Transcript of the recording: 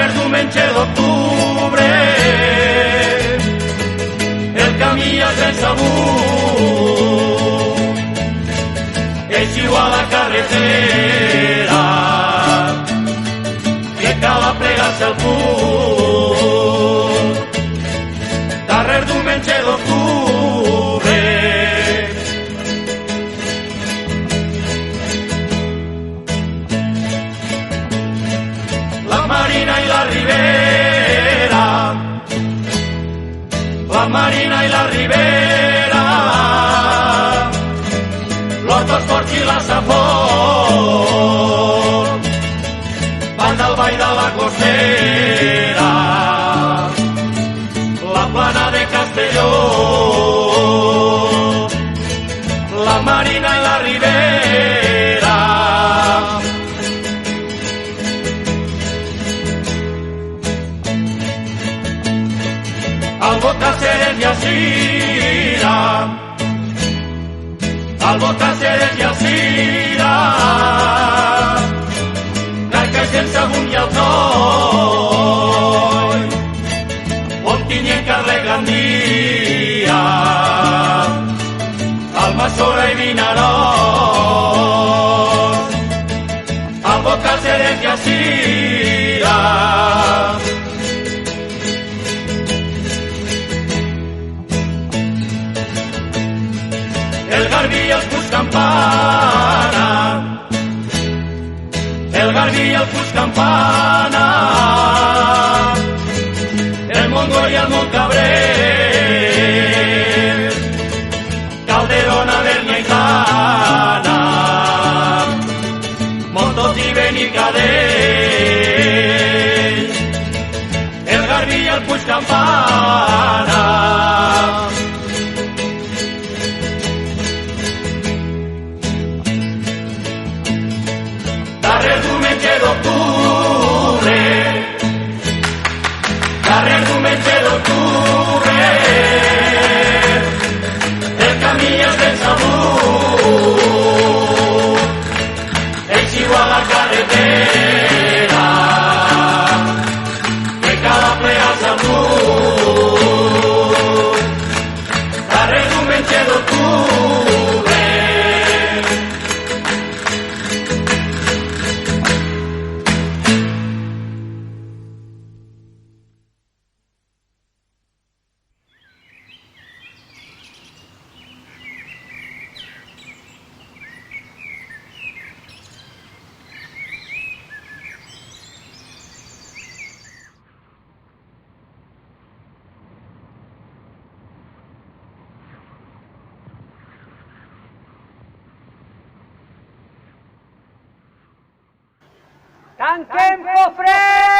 darrer diumenge d'octubre el camí és ben sabut, eixiu a la carretera que cal aplegar-se al punt. Darrer diumenge d'octubre la Marina i la Ribera, la Marina i la Ribera, l'Horta, els Ports i la Safor van del ball de la Costera, la Plana de Castelló, la Marina i la Ribera. Albocàsseres i Alzira, Albocàsseres i Alzira, Narca sense Sagunt i Alzoi, Ontinyent, Carlet, Gandia, Almassora i Vinaròs, Albocàsseres i Alzira. El Garbí i el Puig Campana, el Garbí i el Puig Campana, el Montgó i el Montcabré, Calderona, Bernia i Tana, Montot i Benicadell, el Garbí i el Puig Campana. Darrer diumenge d'octubre, darrer diumenge d'octubre, el camí és ben sabut, eixiu a la carretera que cal aplegar-se al punt. Darrer diumenge d'octubre Tanquem cofre!